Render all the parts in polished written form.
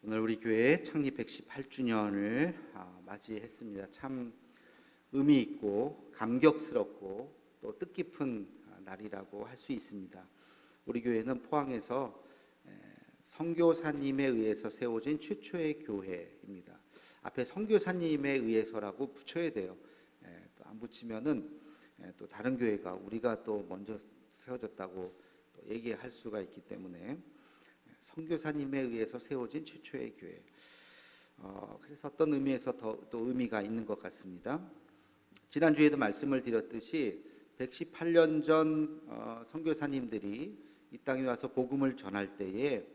오늘 우리 교회 창립 118주년을 맞이했습니다. 참 의미 있고 감격스럽고 또 뜻깊은 날이라고 할 수 있습니다. 우리 교회는 포항에서 선교사님에 의해서 세워진 최초의 교회입니다. 앞에 선교사님에 의해서라고 붙여야 돼요. 또 안 붙이면은 또 다른 교회가 우리가 또 먼저 세워졌다고 또 얘기할 수가 있기 때문에 선교사님에 의해서 세워진 최초의 교회. 그래서 어떤 의미에서 또 의미가 있는 것 같습니다. 지난주에도 말씀을 드렸듯이 118년 전 선교사님들이 이 땅에 와서 복음을 전할 때에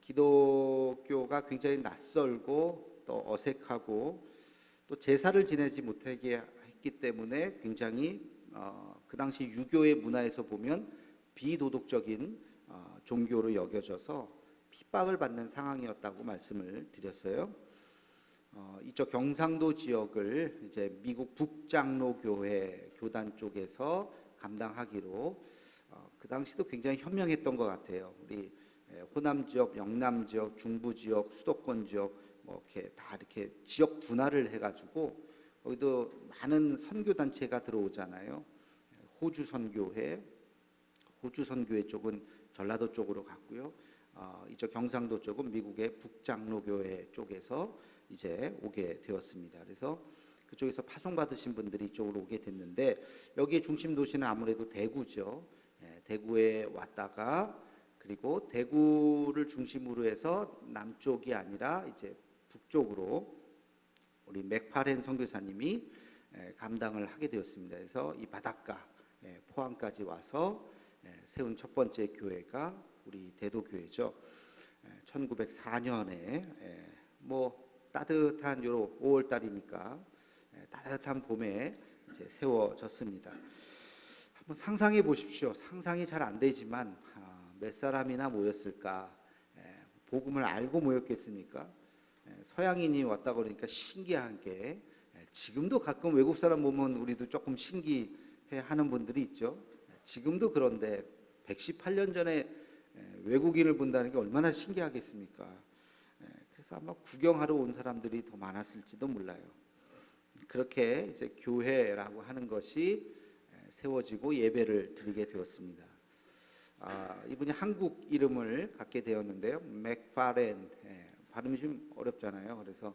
기독교가 굉장히 낯설고 또 어색하고 또 제사를 지내지 못하게 했기 때문에 굉장히 그 당시 유교의 문화에서 보면 비도덕적인 종교로 여겨져서 핍박을 받는 상황이었다고 말씀을 드렸어요. 이쪽 경상도 지역을 이제 미국 북장로교회 교단 쪽에서 감당하기로 그 당시도 굉장히 현명했던 것 같아요. 우리 호남 지역, 영남 지역, 중부 지역, 수도권 지역 뭐 이렇게 다 이렇게 지역 분할을 해가지고 거기도 많은 선교 단체가 들어오잖아요. 호주 선교회 쪽은 전라도 쪽으로 갔고요. 이쪽 경상도 쪽은 미국의 북장로교회 쪽에서 이제 오게 되었습니다. 그래서 그쪽에서 파송받으신 분들이 이쪽으로 오게 됐는데 여기에 중심 도시는 아무래도 대구죠. 대구에 왔다가 그리고 대구를 중심으로 해서 남쪽이 아니라 이제 북쪽으로 우리 맥파렌 선교사님이 감당을 하게 되었습니다. 그래서 이 바닷가 포항까지 와서 세운 첫 번째 교회가 우리 대도교회죠. 1904년에 뭐 따뜻한 요 5월 달이니까 따뜻한 봄에 이제 세워졌습니다. 한번 상상해 보십시오. 상상이 잘 안 되지만 몇 사람이나 모였을까? 복음을 알고 모였겠습니까? 서양인이 왔다 그러니까 신기한 게 지금도 가끔 외국 사람 보면 우리도 조금 신기해하는 분들이 있죠. 지금도 그런데 118년 전에 외국인을 본다는 게 얼마나 신기하겠습니까? 그래서 아마 구경하러 온 사람들이 더 많았을지도 몰라요. 그렇게 이제 교회라고 하는 것이 세워지고 예배를 드리게 되었습니다. 이분이 한국 이름을 갖게 되었는데요. 맥파렌, 발음이 좀 어렵잖아요. 그래서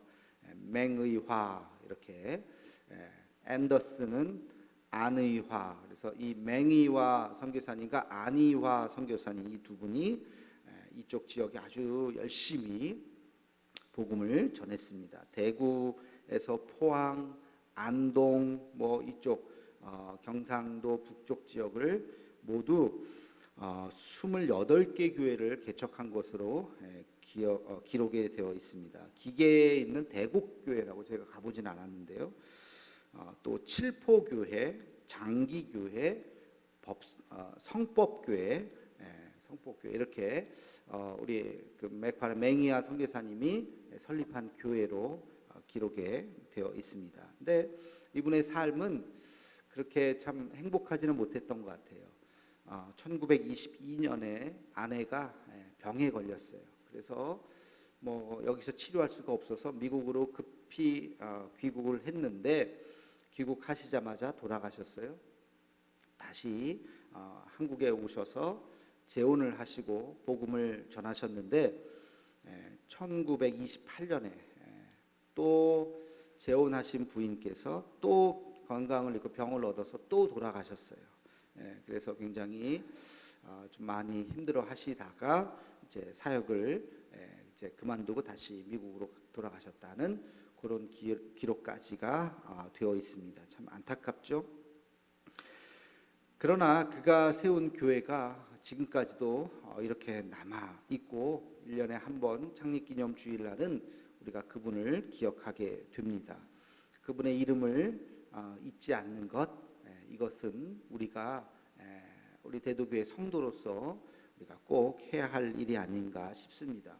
맹의화 이렇게, 앤더슨은 안의화. 그래서 이 맹의화 선교사님과 안의화 선교사님 이 두 분이 이쪽 지역에 아주 열심히 복음을 전했습니다. 대구에서 포항, 안동 뭐 이쪽 경상도 북쪽 지역을 모두 28개 교회를 개척한 것으로 기록이 되어 있습니다. 기계에 있는 대곡교회라고 제가 가보진 않았는데요. 또 칠포교회, 장기교회, 성법교회, 성법교회 이렇게 우리 그 맥파렌 맹이아 선교사님이 설립한 교회로 기록이 되어 있습니다. 근데 이분의 삶은 그렇게 참 행복하지는 못했던 것 같아요. 1922년에 아내가 병에 걸렸어요. 그래서 뭐 여기서 치료할 수가 없어서 미국으로 급히 귀국을 했는데 귀국하시자마자 돌아가셨어요. 다시 한국에 오셔서 재혼을 하시고 복음을 전하셨는데 1928년에 또 재혼하신 부인께서 또 건강을 잃고 병을 얻어서 또 돌아가셨어요. 그래서 굉장히 좀 많이 힘들어 하시다가 이제 사역을 이제 그만두고 다시 미국으로 돌아가셨다는 그런 기록까지가 되어 있습니다. 참 안타깝죠. 그러나 그가 세운 교회가 지금까지도 이렇게 남아 있고 1년에 한 번 창립기념 주일날은 우리가 그분을 기억하게 됩니다. 그분의 이름을 잊지 않는 것, 이것은 우리가 우리 대도교회 성도로서 우리가 꼭 해야 할 일이 아닌가 싶습니다.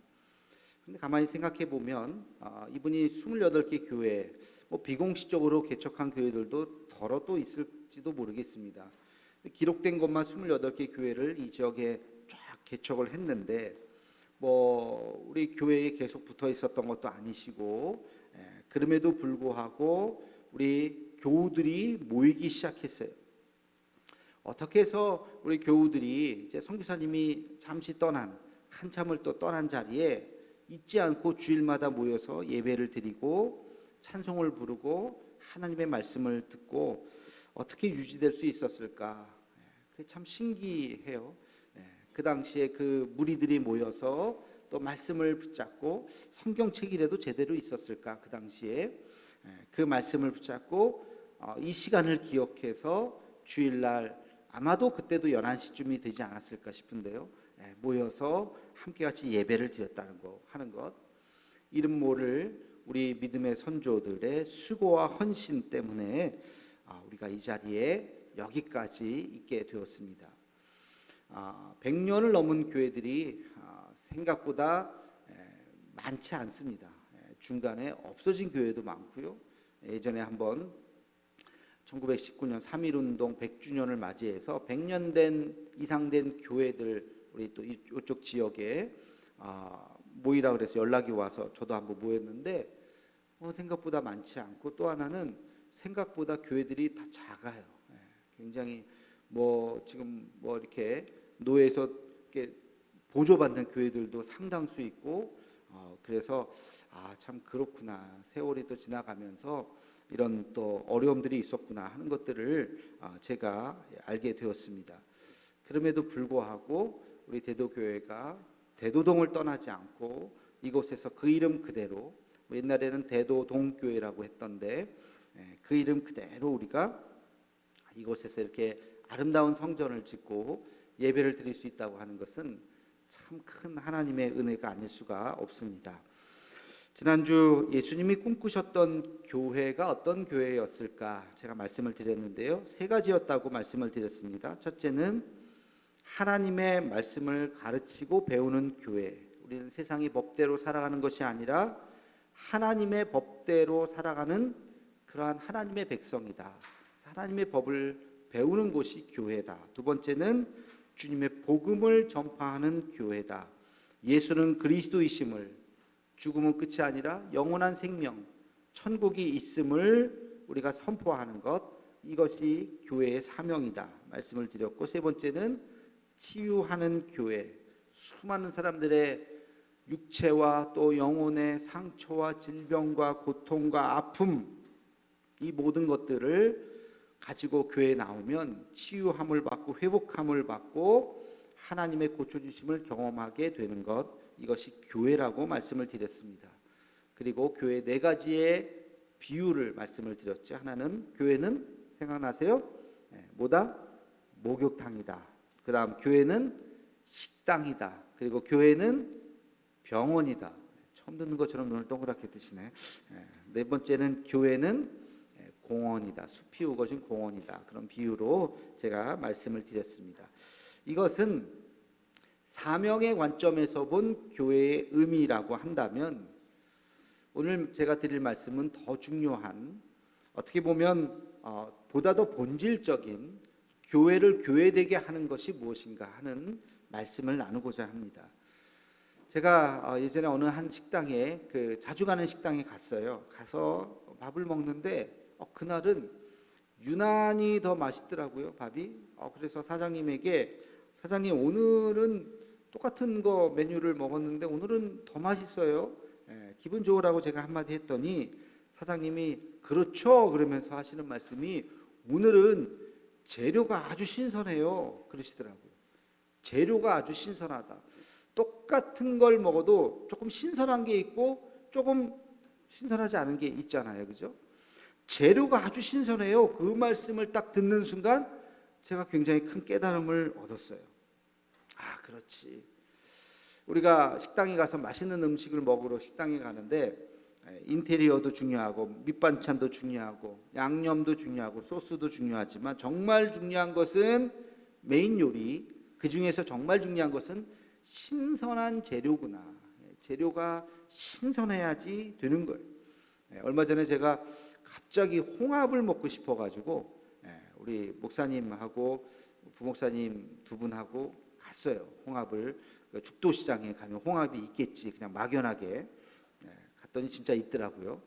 근데 가만히 생각해 보면 이분이 28개 교회, 뭐 비공식적으로 개척한 교회들도 더러 또 있을지도 모르겠습니다. 기록된 것만 28개 교회를 이 지역에 쫙 개척을 했는데 뭐 우리 교회에 계속 붙어 있었던 것도 아니시고, 그럼에도 불구하고 우리 교우들이 모이기 시작했어요. 어떻게 해서 우리 교우들이 이제 선교사님이 잠시 떠난, 한참을 또 떠난 자리에 잊지 않고 주일마다 모여서 예배를 드리고 찬송을 부르고 하나님의 말씀을 듣고 어떻게 유지될 수 있었을까? 그게 참 신기해요. 그 당시에 그 무리들이 모여서 또 말씀을 붙잡고, 성경책이라도 제대로 있었을까? 그 당시에 그 말씀을 붙잡고 이 시간을 기억해서 주일날, 아마도 그때도 11시쯤이 되지 않았을까 싶은데요, 모여서 함께 같이 예배를 드렸다는 거, 하는 것, 이름 모를 우리 믿음의 선조들의 수고와 헌신 때문에 우리가 이 자리에 여기까지 있게 되었습니다. 100년을 넘은 교회들이 생각보다 많지 않습니다. 중간에 없어진 교회도 많고요. 예전에 한번 1919년 3.1운동 100주년을 맞이해서 100년 이상 된 교회들, 우리 또 이쪽 지역에 모이라 그래서 연락이 와서 저도 한번 모였는데 생각보다 많지 않고, 또 하나는 생각보다 교회들이 다 작아요. 굉장히 지금 이렇게 노예에서 이렇게 보조받는 교회들도 상당수 있고, 그래서 참 그렇구나, 세월이 또 지나가면서 이런 또 어려움들이 있었구나 하는 것들을 제가 알게 되었습니다. 그럼에도 불구하고 우리 대도교회가 대도동을 떠나지 않고 이곳에서 그 이름 그대로, 옛날에는 대도동교회라고 했던데 그 이름 그대로 우리가 이곳에서 이렇게 아름다운 성전을 짓고 예배를 드릴 수 있다고 하는 것은 참 큰 하나님의 은혜가 아닐 수가 없습니다. 지난주 예수님이 꿈꾸셨던 교회가 어떤 교회였을까 제가 말씀을 드렸는데요, 세 가지였다고 말씀을 드렸습니다. 첫째는 하나님의 말씀을 가르치고 배우는 교회. 우리는 세상의 법대로 살아가는 것이 아니라 하나님의 법대로 살아가는 그러한 하나님의 백성이다. 하나님의 법을 배우는 곳이 교회다. 두 번째는 주님의 복음을 전파하는 교회다. 예수는 그리스도이심을, 죽음은 끝이 아니라 영원한 생명, 천국이 있음을 우리가 선포하는 것, 이것이 교회의 사명이다 말씀을 드렸고, 세 번째는 치유하는 교회. 수많은 사람들의 육체와 또 영혼의 상처와 질병과 고통과 아픔, 이 모든 것들을 가지고 교회에 나오면 치유함을 받고 회복함을 받고 하나님의 고쳐주심을 경험하게 되는 것, 이것이 교회라고 말씀을 드렸습니다. 그리고 교회 네 가지의 비유를 말씀을 드렸죠. 하나는, 교회는 생각나세요? 뭐다? 목욕탕이다. 그 다음 교회는 식당이다. 그리고 교회는 병원이다. 처음 듣는 것처럼 눈을 동그랗게 뜨시네. 네 번째는 교회는 공원이다. 숲이 우거진 공원이다. 그런 비유로 제가 말씀을 드렸습니다. 이것은 사명의 관점에서 본 교회의 의미라고 한다면, 오늘 제가 드릴 말씀은 더 중요한, 어떻게 보면 보다 더 본질적인 교회를 교회되게 하는 것이 무엇인가 하는 말씀을 나누고자 합니다. 제가 예전에 어느 한 식당에, 자주 가는 식당에 갔어요. 가서 밥을 먹는데 그날은 유난히 더 맛있더라고요, 밥이. 그래서 사장님에게, 사장님 오늘은 똑같은 거 메뉴를 먹었는데 오늘은 더 맛있어요. 기분 좋으라고 제가 한마디 했더니 사장님이 그렇죠 그러면서 하시는 말씀이, 오늘은 재료가 아주 신선해요 그러시더라고요. 재료가 아주 신선하다. 똑같은 걸 먹어도 조금 신선한 게 있고 조금 신선하지 않은 게 있잖아요, 그죠? 재료가 아주 신선해요. 그 말씀을 딱 듣는 순간 제가 굉장히 큰 깨달음을 얻었어요. 그렇지. 우리가 식당에 가서 맛있는 음식을 먹으러 식당에 가는데 인테리어도 중요하고 밑반찬도 중요하고 양념도 중요하고 소스도 중요하지만 정말 중요한 것은 메인 요리, 그 중에서 정말 중요한 것은 신선한 재료구나. 재료가 신선해야지 되는 거예요. 얼마 전에 제가 갑자기 홍합을 먹고 싶어가지고 우리 목사님하고 부목사님 두 분하고 샀어요. 홍합을. 죽도시장에 가면 홍합이 있겠지. 그냥 막연하게 갔더니 진짜 있더라고요.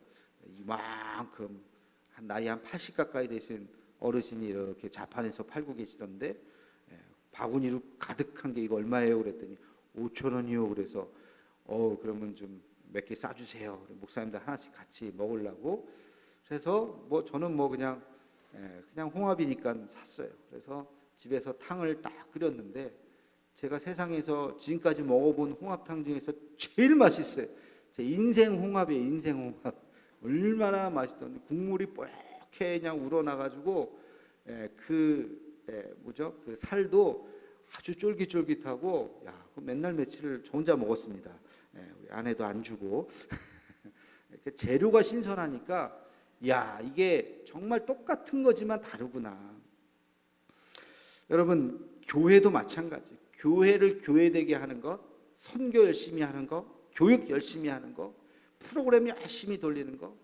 이만큼 나이 한 80 가까이 되신 어르신이 이렇게 자판에서 팔고 계시던데 바구니로 가득한 게 이거 얼마예요? 그랬더니 5,000원이요. 그래서 그러면 좀 몇 개 싸주세요. 목사님들 하나씩 같이 먹으려고. 그래서 뭐 저는 뭐 그냥 홍합이니까 샀어요. 그래서 집에서 탕을 딱 끓였는데 제가 세상에서 지금까지 먹어본 홍합탕 중에서 제일 맛있어요. 제 인생 홍합이에요. 인생 홍합. 얼마나 맛있던지 국물이 뽀얗게 그냥 우러나가지고 그 살도 아주 쫄깃쫄깃하고 맨날 며칠을 저 혼자 먹었습니다. 우리 아내도 안 주고 재료가 신선하니까 이게 정말 똑같은 거지만 다르구나. 여러분 교회도 마찬가지. 교회를 교회되게 하는 것, 선교 열심히 하는 것, 교육 열심히 하는 것, 프로그램 열심히 돌리는 것,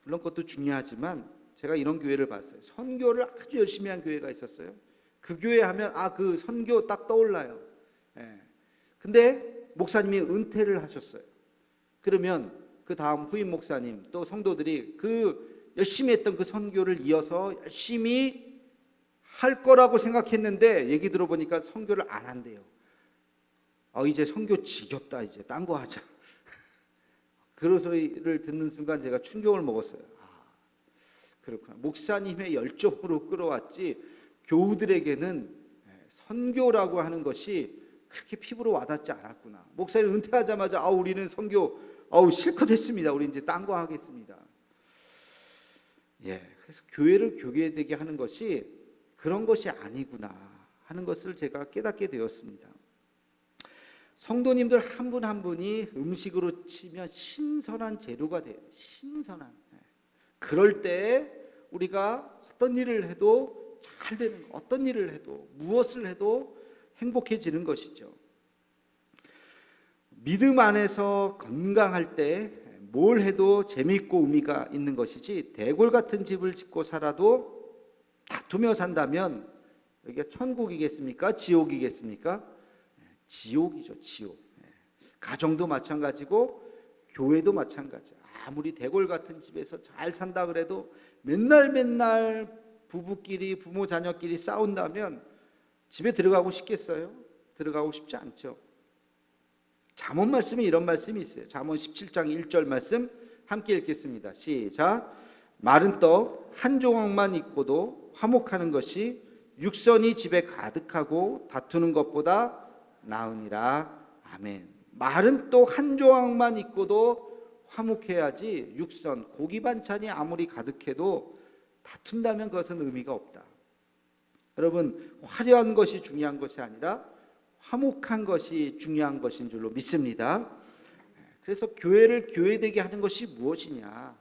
물론 그것도 중요하지만 제가 이런 교회를 봤어요. 선교를 아주 열심히 한 교회가 있었어요. 그 교회 하면 그 선교 딱 떠올라요. 근데 목사님이 은퇴를 하셨어요. 그러면 그 다음 후임 목사님 또 성도들이 그 열심히 했던 그 선교를 이어서 열심히 할 거라고 생각했는데 얘기 들어보니까 선교를 안 한대요. 이제 선교 지겹다. 이제 딴 거 하자. 그런 소리를 듣는 순간 제가 충격을 먹었어요. 그렇구나. 목사님의 열정으로 끌어왔지 교우들에게는 선교라고 하는 것이 그렇게 피부로 와닿지 않았구나. 목사님 은퇴하자마자 우리는 선교 실컷 했습니다. 우리 이제 딴 거 하겠습니다. 그래서 교회를 교회되게 하는 것이 그런 것이 아니구나 하는 것을 제가 깨닫게 되었습니다. 성도님들 한 분 한 분이 음식으로 치면 신선한 재료가 돼요. 신선한. 그럴 때 우리가 어떤 일을 해도 잘 되는 거, 어떤 일을 해도 무엇을 해도 행복해지는 것이죠. 믿음 안에서 건강할 때 뭘 해도 재미있고 의미가 있는 것이지 대골 같은 집을 짓고 살아도 다투며 산다면 여기가 천국이겠습니까? 지옥이겠습니까? 지옥이죠. 지옥. 가정도 마찬가지고 교회도 마찬가지야. 아무리 대골 같은 집에서 잘 산다 그래도 맨날 부부끼리 부모 자녀끼리 싸운다면 집에 들어가고 싶겠어요? 들어가고 싶지 않죠. 잠언 말씀에 이런 말씀이 있어요. 잠언 17장 1절 말씀 함께 읽겠습니다. 시작. 마른 떡 한 조각만 있고도 화목하는 것이 육선이 집에 가득하고 다투는 것보다 나으니라. 아멘. 마른 떡 한 조각만 있고도 화목해야지 육선, 고기 반찬이 아무리 가득해도 다툰다면 그것은 의미가 없다. 여러분 화려한 것이 중요한 것이 아니라 화목한 것이 중요한 것인 줄로 믿습니다. 그래서 교회를 교회되게 하는 것이 무엇이냐?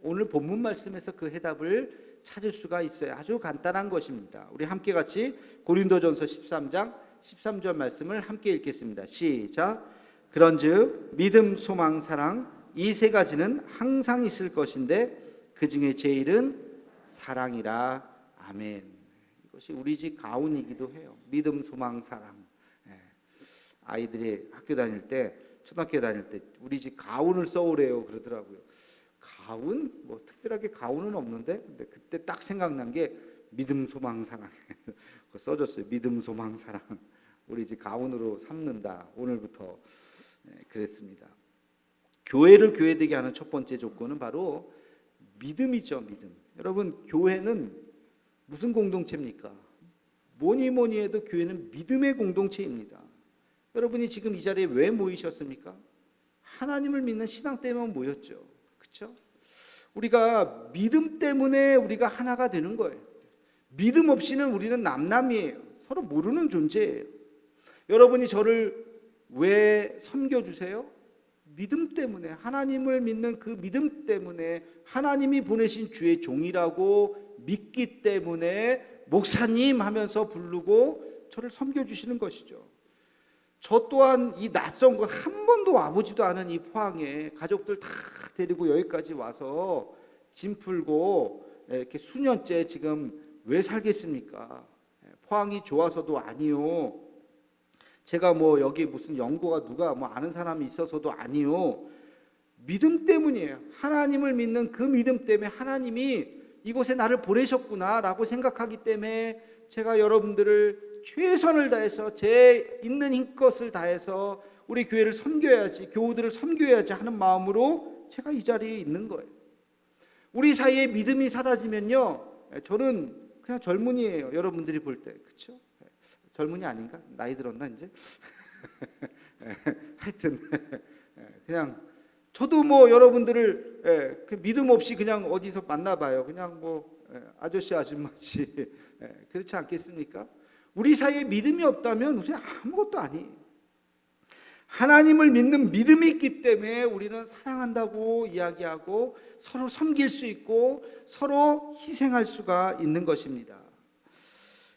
오늘 본문 말씀에서 그 해답을 찾을 수가 있어요. 아주 간단한 것입니다. 우리 함께 같이 고린도전서 13장 13절 말씀을 함께 읽겠습니다. 시작. 그런즉 믿음, 소망, 사랑 이 세 가지는 항상 있을 것인데 그 중에 제일은 사랑이라. 아멘. 이것이 우리 집 가운이기도 해요. 믿음, 소망, 사랑. 아이들이 학교 다닐 때, 초등학교 다닐 때 우리 집 가운을 써오래요 그러더라고요. 가운? 뭐 특별하게 가운은 없는데, 근데 그때 딱 생각난 게 믿음, 소망, 사랑. 그거 써줬어요. 믿음, 소망, 사랑. 우리 집 가운으로 삼는다. 오늘부터. 그랬습니다. 교회를 교회되게 하는 첫 번째 조건은 바로 믿음이죠. 믿음. 여러분 교회는 무슨 공동체입니까? 뭐니 해도 교회는 믿음의 공동체입니다. 여러분이 지금 이 자리에 왜 모이셨습니까? 하나님을 믿는 신앙 때문에 모였죠. 그렇죠? 우리가 믿음 때문에 우리가 하나가 되는 거예요. 믿음 없이는 우리는 남남이에요. 서로 모르는 존재예요. 여러분이 저를 왜 섬겨주세요? 믿음 때문에, 하나님을 믿는 그 믿음 때문에, 하나님이 보내신 주의 종이라고 믿기 때문에 목사님 하면서 부르고 저를 섬겨주시는 것이죠. 저 또한 이 낯선 곳 한 번도 와보지도 않은 이 포항에 가족들 다 데리고 여기까지 와서 짐 풀고 이렇게 수년째 지금 왜 살겠습니까? 포항이 좋아서도 아니요. 제가 뭐 여기 무슨 연고가 누가 뭐 아는 사람이 있어서도 아니요. 믿음 때문이에요. 하나님을 믿는 그 믿음 때문에 하나님이 이곳에 나를 보내셨구나라고 생각하기 때문에 제가 여러분들을 최선을 다해서 제 있는 힘껏을 다해서 우리 교회를 섬겨야지, 교우들을 섬겨야지 하는 마음으로 제가 이 자리에 있는 거예요. 우리 사이에 믿음이 사라지면요, 저는 그냥 젊은이에요. 여러분들이 볼 때, 그렇죠? 젊은이 아닌가? 나이 들었나 이제? 하여튼 그냥 저도 뭐 여러분들을 믿음 없이 그냥 어디서 만나봐요. 그냥 뭐 아저씨 아줌마지. 그렇지 않겠습니까? 우리 사이에 믿음이 없다면 우리 아무것도 아니에요. 하나님을 믿는 믿음이 있기 때문에 우리는 사랑한다고 이야기하고 서로 섬길 수 있고 서로 희생할 수가 있는 것입니다.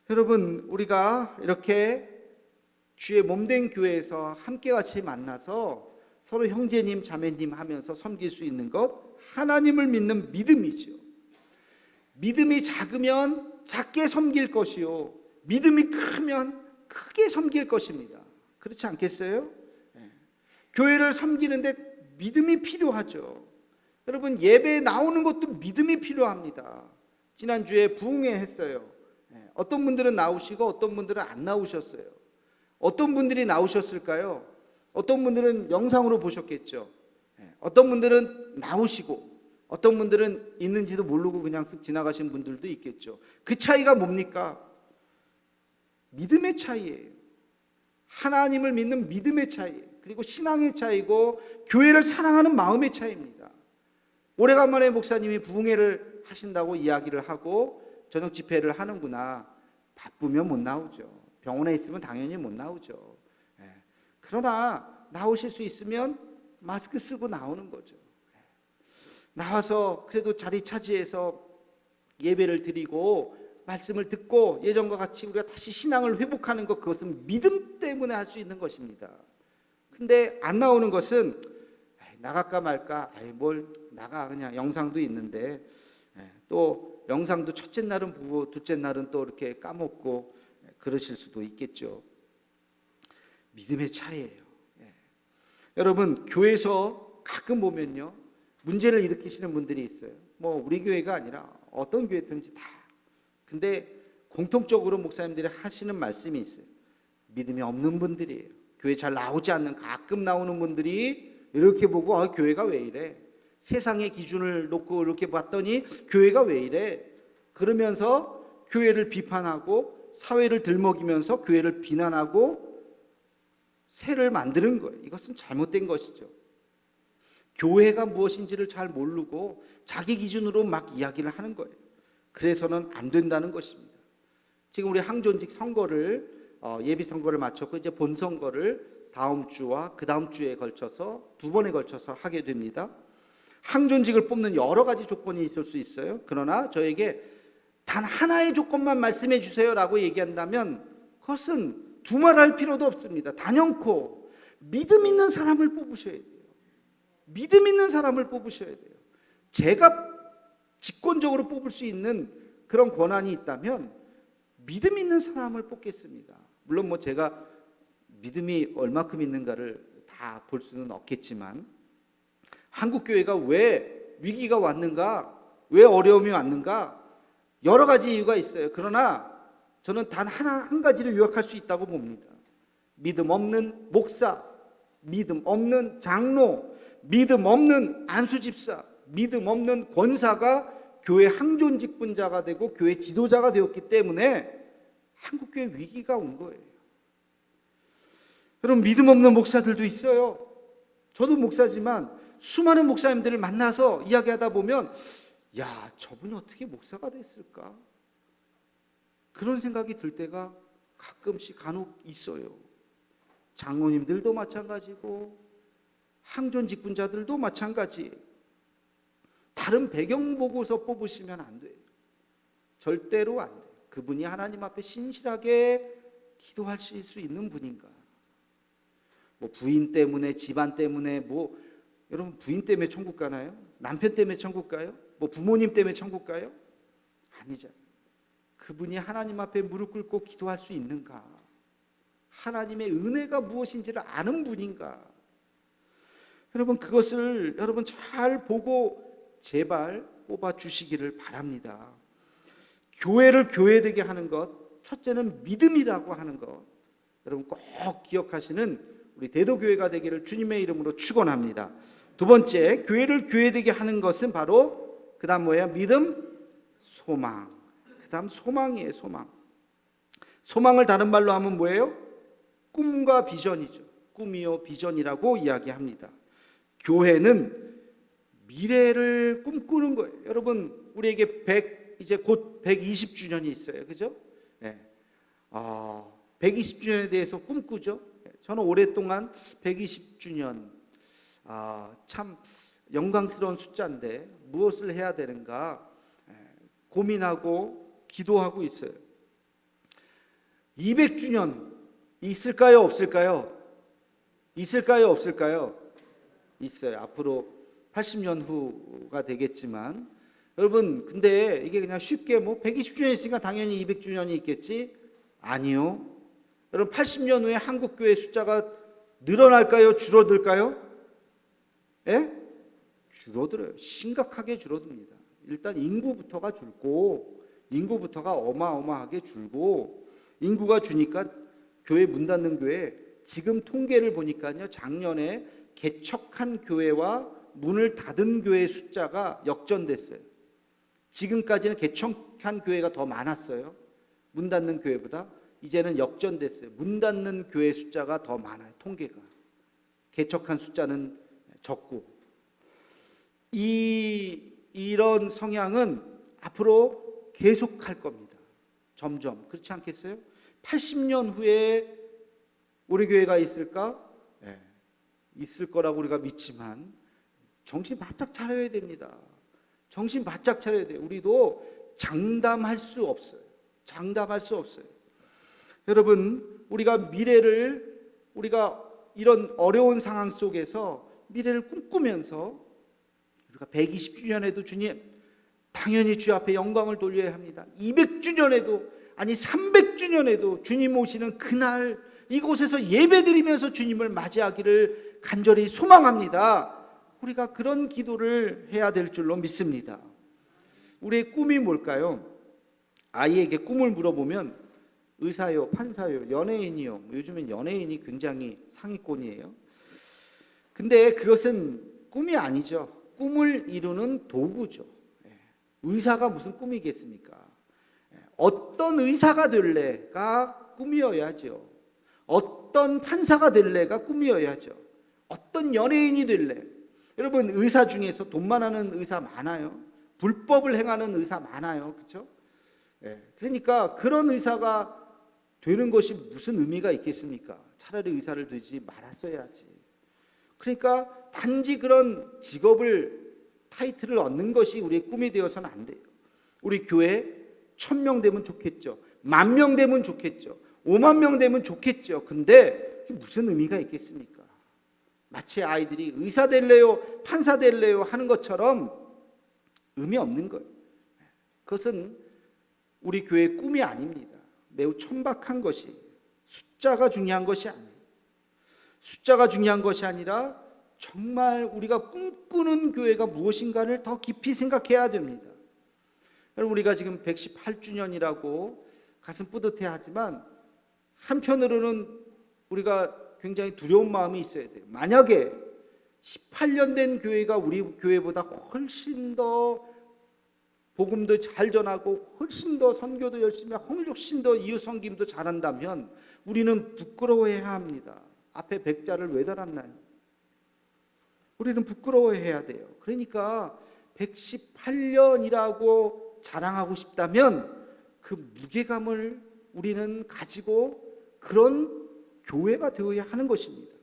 여러분, 우리가 이렇게 주의 몸된 교회에서 함께 같이 만나서 서로 형제님 자매님 하면서 섬길 수 있는 것, 하나님을 믿는 믿음이죠. 믿음이 작으면 작게 섬길 것이요, 믿음이 크면 크게 섬길 것입니다. 그렇지 않겠어요? 교회를 섬기는데 믿음이 필요하죠. 여러분, 예배에 나오는 것도 믿음이 필요합니다. 지난주에 부흥회 했어요. 어떤 분들은 나오시고 어떤 분들은 안 나오셨어요. 어떤 분들이 나오셨을까요? 어떤 분들은 영상으로 보셨겠죠. 어떤 분들은 나오시고 어떤 분들은 있는지도 모르고 그냥 쓱 지나가신 분들도 있겠죠. 그 차이가 뭡니까? 믿음의 차이예요. 하나님을 믿는 믿음의 차이예요. 그리고 신앙의 차이고 교회를 사랑하는 마음의 차이입니다. 오래간만에 목사님이 부흥회를 하신다고 이야기를 하고 저녁 집회를 하는구나. 바쁘면 못 나오죠. 병원에 있으면 당연히 못 나오죠. 그러나 나오실 수 있으면 마스크 쓰고 나오는 거죠. 나와서 그래도 자리 차지해서 예배를 드리고 말씀을 듣고 예전과 같이 우리가 다시 신앙을 회복하는 것, 그것은 믿음 때문에 할 수 있는 것입니다. 근데 안 나오는 것은 나갈까 말까, 뭘 나가, 그냥 영상도 있는데, 또 영상도 첫째 날은 보고 둘째 날은 또 이렇게 까먹고 그러실 수도 있겠죠. 믿음의 차이예요. 여러분, 교회에서 가끔 보면요, 문제를 일으키시는 분들이 있어요. 뭐 우리 교회가 아니라 어떤 교회든지 다. 근데 공통적으로 목사님들이 하시는 말씀이 있어요. 믿음이 없는 분들이에요. 교회 잘 나오지 않는, 가끔 나오는 분들이 이렇게 보고 교회가 왜 이래? 세상의 기준을 놓고 이렇게 봤더니 교회가 왜 이래? 그러면서 교회를 비판하고 사회를 들먹이면서 교회를 비난하고 새를 만드는 거예요. 이것은 잘못된 것이죠. 교회가 무엇인지를 잘 모르고 자기 기준으로 막 이야기를 하는 거예요. 그래서는 안 된다는 것입니다. 지금 우리 항존직 선거를 예비 선거를 마쳤고 이제 본 선거를 다음 주와 그 다음 주에 걸쳐서 두 번에 걸쳐서 하게 됩니다. 항존직을 뽑는 여러 가지 조건이 있을 수 있어요. 그러나 저에게 단 하나의 조건만 말씀해 주세요라고 얘기한다면 그것은 두말할 필요도 없습니다. 단연코 믿음 있는 사람을 뽑으셔야 돼요. 믿음 있는 사람을 뽑으셔야 돼요. 제가 직권적으로 뽑을 수 있는 그런 권한이 있다면 믿음 있는 사람을 뽑겠습니다. 물론 뭐 제가 믿음이 얼마큼 있는가를 다 볼 수는 없겠지만, 한국 교회가 왜 위기가 왔는가, 왜 어려움이 왔는가, 여러 가지 이유가 있어요. 그러나 저는 단 한 가지를 요약할 수 있다고 봅니다. 믿음 없는 목사, 믿음 없는 장로, 믿음 없는 안수집사, 믿음 없는 권사가 교회 항존직분자가 되고 교회 지도자가 되었기 때문에 한국교회 위기가 온 거예요. 여러분, 믿음 없는 목사들도 있어요. 저도 목사지만 수많은 목사님들을 만나서 이야기하다 보면 야, 저분이 어떻게 목사가 됐을까? 그런 생각이 들 때가 가끔씩 간혹 있어요. 장로님들도 마찬가지고 항존직분자들도 마찬가지. 다른 배경 보고서 뽑으시면 안 돼요. 절대로 안 돼요. 그분이 하나님 앞에 신실하게 기도하실 수 있는 분인가? 뭐 부인 때문에, 집안 때문에, 여러분 부인 때문에 천국 가나요? 남편 때문에 천국 가요? 뭐 부모님 때문에 천국 가요? 아니잖아요. 그분이 하나님 앞에 무릎 꿇고 기도할 수 있는가? 하나님의 은혜가 무엇인지를 아는 분인가? 여러분, 그것을 여러분 잘 보고 제발 뽑아 주시기를 바랍니다. 교회를 교회되게 하는 것, 첫째는 믿음이라고 하는 것, 여러분 꼭 기억하시는 우리 대도교회가 되기를 주님의 이름으로 축원합니다. 두 번째, 교회를 교회되게 하는 것은 바로 그 다음 뭐예요? 믿음, 소망. 그 다음 소망이에요. 소망. 소망을 다른 말로 하면 뭐예요? 꿈과 비전이죠. 꿈이요 비전이라고 이야기합니다. 교회는 미래를 꿈꾸는 거예요. 여러분, 우리에게 이제 곧 120주년이 있어요. 그죠? 네. 120주년에 대해서 꿈꾸죠. 저는 오랫동안 120주년 참 영광스러운 숫자인데 무엇을 해야 되는가 고민하고 기도하고 있어요. 200주년 있을까요? 없을까요? 있을까요? 없을까요? 있어요. 앞으로 80년 후가 되겠지만 여러분, 근데 이게 그냥 쉽게 뭐 120주년 있으니까 당연히 200주년이 있겠지? 아니요. 여러분, 80년 후에 한국교회 숫자가 늘어날까요? 줄어들까요? 예? 줄어들어요. 심각하게 줄어듭니다. 일단 인구부터가 줄고, 인구부터가 어마어마하게 줄고, 인구가 주니까 교회 문 닫는 교회, 지금 통계를 보니까요, 작년에 개척한 교회와 문을 닫은 교회 숫자가 역전됐어요. 지금까지는 개척한 교회가 더 많았어요. 문 닫는 교회보다. 이제는 역전됐어요. 문 닫는 교회 숫자가 더 많아요. 통계가. 개척한 숫자는 적고. 이런 성향은 앞으로 계속할 겁니다. 점점. 그렇지 않겠어요? 80년 후에 우리 교회가 있을까? 네. 있을 거라고 우리가 믿지만 정신 바짝 차려야 됩니다. 정신 바짝 차려야 돼요. 우리도 장담할 수 없어요. 장담할 수 없어요. 여러분, 우리가 미래를, 우리가 이런 어려운 상황 속에서 미래를 꿈꾸면서 우리가 120주년에도 주님, 당연히 주 앞에 영광을 돌려야 합니다. 200주년에도, 아니 300주년에도 주님 오시는 그날 이곳에서 예배드리면서 주님을 맞이하기를 간절히 소망합니다. 우리가 그런 기도를 해야 될 줄로 믿습니다. 우리의 꿈이 뭘까요? 아이에게 꿈을 물어보면 의사요, 판사요, 연예인이요. 요즘엔 연예인이 굉장히 상위권이에요. 근데 그것은 꿈이 아니죠. 꿈을 이루는 도구죠. 의사가 무슨 꿈이겠습니까? 어떤 의사가 될래가 꿈이어야죠. 어떤 판사가 될래가 꿈이어야죠. 어떤 연예인이 될래. 여러분, 의사 중에서 돈만 하는 의사 많아요. 불법을 행하는 의사 많아요. 그렇죠? 그러니까 그런 의사가 되는 것이 무슨 의미가 있겠습니까? 차라리 의사를 되지 말았어야지. 그러니까 단지 그런 직업을, 타이틀을 얻는 것이 우리의 꿈이 되어서는 안 돼요. 우리 교회 1000명 되면 좋겠죠. 10,000명 되면 좋겠죠. 50,000명 되면 좋겠죠. 근데 무슨 의미가 있겠습니까? 마치 아이들이 의사 될래요, 판사 될래요 하는 것처럼 의미 없는 거예요. 그것은 우리 교회의 꿈이 아닙니다. 매우 천박한 것이, 숫자가 중요한 것이 아니에요. 숫자가 중요한 것이 아니라 정말 우리가 꿈꾸는 교회가 무엇인가를 더 깊이 생각해야 됩니다. 여러분, 우리가 지금 118주년이라고 가슴 뿌듯해하지만 한편으로는 우리가 굉장히 두려운 마음이 있어야 돼요. 만약에 18년 된 교회가 우리 교회보다 훨씬 더 복음도 잘 전하고 훨씬 더 선교도 열심히 하고 훨씬 더 이웃 섬김도 잘한다면 우리는 부끄러워해야 합니다. 앞에 100자를 왜 달았나요? 우리는 부끄러워해야 돼요. 그러니까 118년이라고 자랑하고 싶다면 그 무게감을 우리는 가지고 그런 교회가 되어야 하는 것입니다.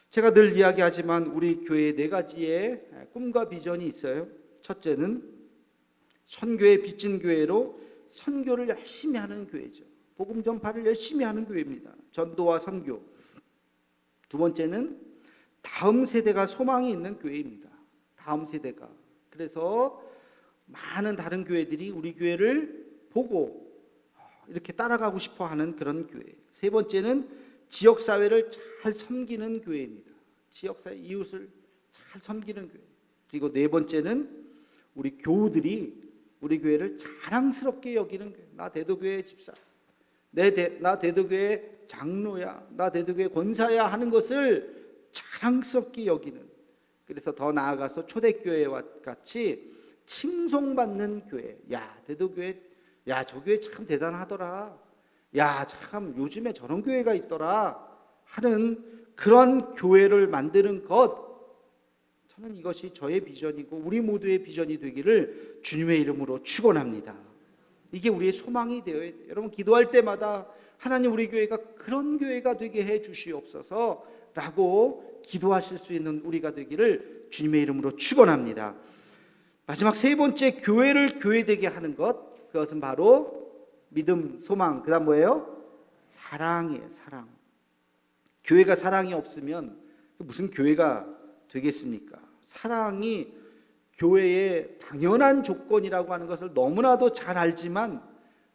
제가 늘 이야기하지만 우리 교회에 4가지의 꿈과 비전이 있어요. 첫째는 선교의 빚진 교회로 선교를 열심히 하는 교회죠. 복음 전파를 열심히 하는 교회입니다. 전도와 선교. 두 번째는 다음 세대가 소망이 있는 교회입니다. 다음 세대가. 그래서 많은 다른 교회들이 우리 교회를 보고 이렇게 따라가고 싶어 하는 그런 교회. 세 번째는 지역사회를 잘 섬기는 교회입니다. 지역사회, 이웃을 잘 섬기는 교회. 그리고 네 번째는 우리 교우들이 우리 교회를 자랑스럽게 여기는 교회. 나 대도교회 집사, 나 대도교회 장로야, 나 대도교회 권사야 하는 것을 자랑스럽게 여기는, 그래서 더 나아가서 초대교회와 같이 칭송받는 교회. 야, 대도교회, 야, 저 교회 참 대단하더라, 야, 참 요즘에 저런 교회가 있더라 하는 그런 교회를 만드는 것, 저는 이것이 저의 비전이고 우리 모두의 비전이 되기를 주님의 이름으로 축원합니다. 이게 우리의 소망이 되어야 돼요. 여러분, 기도할 때마다 하나님, 우리 교회가 그런 교회가 되게 해 주시옵소서 라고 기도하실 수 있는 우리가 되기를 주님의 이름으로 축원합니다. 마지막 세 번째, 교회를 교회되게 하는 것, 그것은 바로 믿음, 소망, 그 다음 뭐예요? 사랑이에요. 사랑. 교회가 사랑이 없으면 무슨 교회가 되겠습니까? 사랑이 교회의 당연한 조건이라고 하는 것을 너무나도 잘 알지만,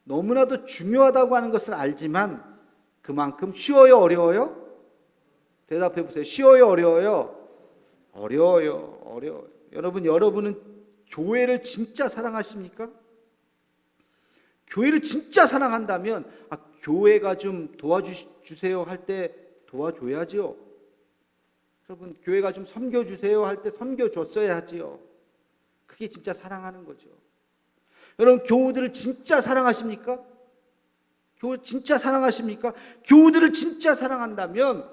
너무나도 중요하다고 하는 것을 알지만, 그만큼 쉬워요, 어려워요? 대답해 보세요. 쉬워요, 어려워요? 어려워요, 어려워요. 여러분은 교회를 진짜 사랑하십니까? 교회를 진짜 사랑한다면, 교회가 좀 도와주세요 할 때 도와줘야지요. 여러분, 교회가 좀 섬겨주세요 할 때 섬겨줬어야 하지요. 그게 진짜 사랑하는 거죠. 여러분, 교우들을 진짜 사랑하십니까? 교우 진짜 사랑하십니까? 교우들을 진짜 사랑한다면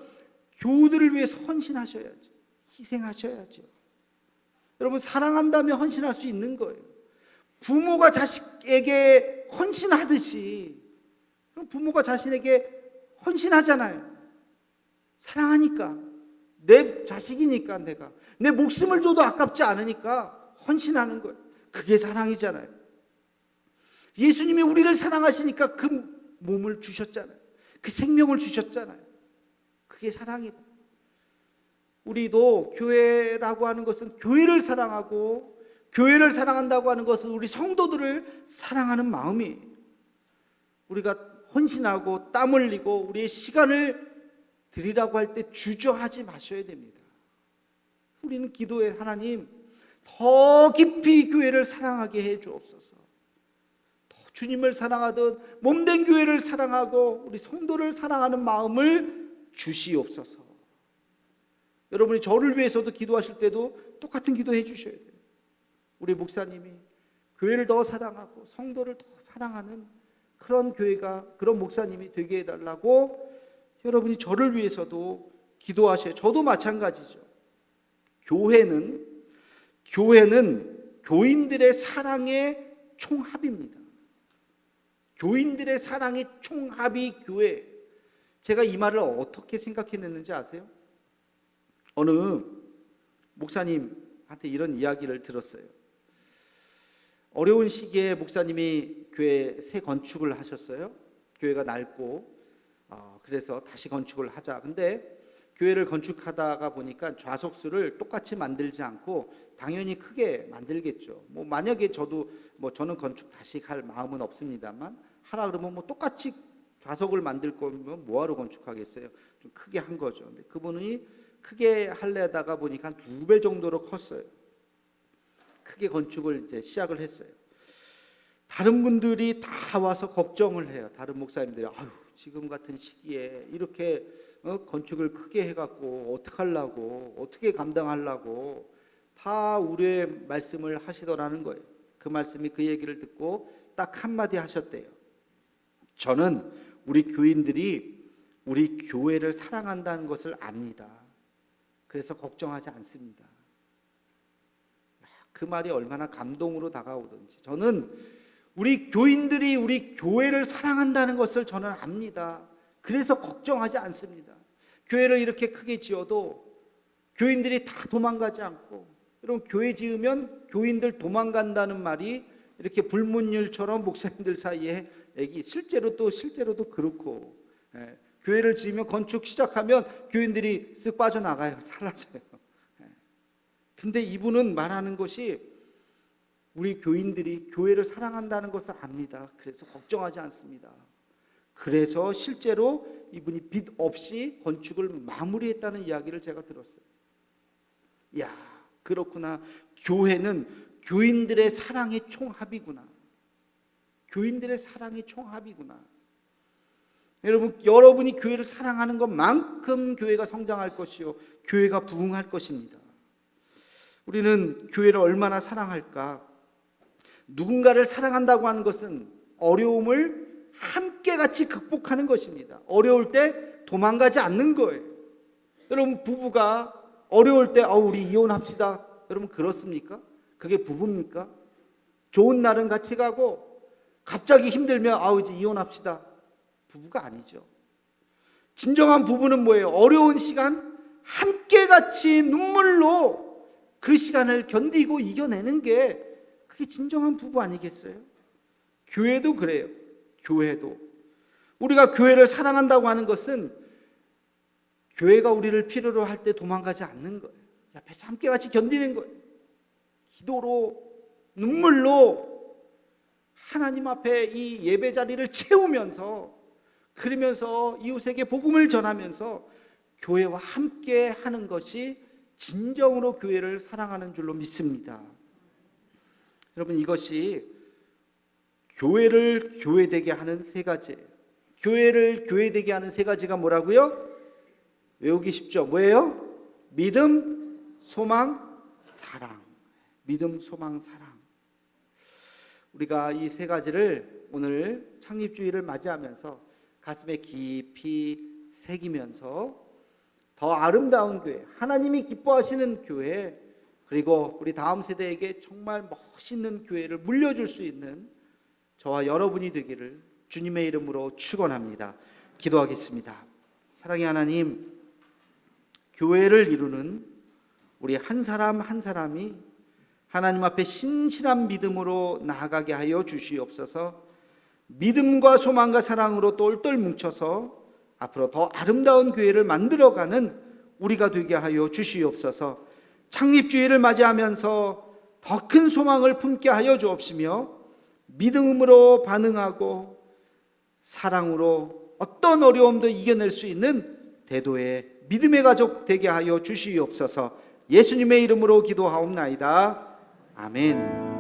교우들을 위해서 헌신하셔야죠. 희생하셔야죠. 여러분, 사랑한다면 헌신할 수 있는 거예요. 부모가 자식에게 헌신하듯이 부모가 자신에게 헌신하잖아요. 사랑하니까, 내 자식이니까, 내가 내 목숨을 줘도 아깝지 않으니까 헌신하는 거예요. 그게 사랑이잖아요. 예수님이 우리를 사랑하시니까 그 몸을 주셨잖아요. 그 생명을 주셨잖아요. 그게 사랑이고, 우리도 교회라고 하는 것은 교회를 사랑하고, 교회를 사랑한다고 하는 것은 우리 성도들을 사랑하는 마음이에요. 우리가 헌신하고 땀 흘리고 우리의 시간을 드리라고 할 때 주저하지 마셔야 됩니다. 우리는 기도에, 하나님 더 깊이 교회를 사랑하게 해 주옵소서. 더 주님을 사랑하듯 몸된 교회를 사랑하고 우리 성도를 사랑하는 마음을 주시옵소서. 여러분이 저를 위해서도 기도하실 때도 똑같은 기도해 주셔야 돼요. 우리 목사님이 교회를 더 사랑하고 성도를 더 사랑하는 그런 교회가, 그런 목사님이 되게 해달라고 여러분이 저를 위해서도 기도하셔요. 저도 마찬가지죠. 교회는 교인들의 사랑의 총합입니다. 교인들의 사랑의 총합이 교회. 제가 이 말을 어떻게 생각해냈는지 아세요? 어느 목사님한테 이런 이야기를 들었어요. 어려운 시기에 목사님이 교회 새 건축을 하셨어요. 교회가 낡고, 그래서 다시 건축을 하자. 근데 교회를 건축하다가 보니까 좌석수를 똑같이 만들지 않고 당연히 크게 만들겠죠. 만약에 저는 건축 다시 갈 마음은 없습니다만, 하라 그러면 똑같이 좌석을 만들 거면 뭐하러 건축하겠어요? 좀 크게 한 거죠. 근데 그분이 크게 하려다가 보니까 한 2배 정도로 컸어요. 크게 건축을 이제 시작을 했어요. 다른 분들이 다 와서 걱정을 해요. 다른 목사님들이, 지금 같은 시기에 이렇게 건축을 크게 해갖고 어떡하려고, 어떻게 감당하려고 다 우려의 말씀을 하시더라는 거예요. 그 말씀이, 그 얘기를 듣고 딱 한마디 하셨대요. 저는 우리 교인들이 우리 교회를 사랑한다는 것을 압니다. 그래서 걱정하지 않습니다. 그 말이 얼마나 감동으로 다가오던지. 저는 우리 교인들이 우리 교회를 사랑한다는 것을 저는 압니다. 그래서 걱정하지 않습니다. 교회를 이렇게 크게 지어도 교인들이 다 도망가지 않고, 여러분, 교회 지으면 교인들 도망간다는 말이 이렇게 불문율처럼 목사님들 사이에 실제로도 그렇고, 교회를 지으면, 건축 시작하면 교인들이 쓱 빠져나가요. 사라져요. 근데 이분은 말하는 것이 우리 교인들이 교회를 사랑한다는 것을 압니다. 그래서 걱정하지 않습니다. 그래서 실제로 이분이 빚 없이 건축을 마무리했다는 이야기를 제가 들었어요. 야, 그렇구나. 교회는 교인들의 사랑의 총합이구나. 교인들의 사랑의 총합이구나. 여러분, 여러분이 교회를 사랑하는 것만큼 교회가 성장할 것이요, 교회가 부흥할 것입니다. 우리는 교회를 얼마나 사랑할까? 누군가를 사랑한다고 하는 것은 어려움을 함께 같이 극복하는 것입니다. 어려울 때 도망가지 않는 거예요. 여러분, 부부가 어려울 때 우리 이혼합시다. 여러분, 그렇습니까? 그게 부부입니까? 좋은 날은 같이 가고 갑자기 힘들면 이제 이혼합시다. 부부가 아니죠. 진정한 부부는 뭐예요? 어려운 시간 함께 같이 눈물로 그 시간을 견디고 이겨내는 게 그게 진정한 부부 아니겠어요? 교회도 그래요. 교회도 우리가 교회를 사랑한다고 하는 것은 교회가 우리를 필요로 할 때 도망가지 않는 거예요. 옆에서 함께 같이 견디는 거예요. 기도로, 눈물로 하나님 앞에 이 예배 자리를 채우면서, 그러면서 이웃에게 복음을 전하면서 교회와 함께 하는 것이 진정으로 교회를 사랑하는 줄로 믿습니다. 여러분, 이것이 교회를 교회되게 하는 세 가지예요. 교회를 교회되게 하는 세 가지가 뭐라고요? 외우기 쉽죠? 뭐예요? 믿음, 소망, 사랑. 믿음, 소망, 사랑. 우리가 이 세 가지를 오늘 창립주의를 맞이하면서 가슴에 깊이 새기면서 더 아름다운 교회, 하나님이 기뻐하시는 교회, 그리고 우리 다음 세대에게 정말 멋있는 교회를 물려줄 수 있는 저와 여러분이 되기를 주님의 이름으로 축원합니다. 기도하겠습니다. 사랑의 하나님, 교회를 이루는 우리 한 사람 한 사람이 하나님 앞에 신실한 믿음으로 나아가게 하여 주시옵소서. 믿음과 소망과 사랑으로 똘똘 뭉쳐서 앞으로 더 아름다운 교회를 만들어가는 우리가 되게 하여 주시옵소서. 창립주의를 맞이하면서 더 큰 소망을 품게 하여 주옵시며 믿음으로 반응하고 사랑으로 어떤 어려움도 이겨낼 수 있는 대도의 믿음의 가족 되게 하여 주시옵소서. 예수님의 이름으로 기도하옵나이다. 아멘.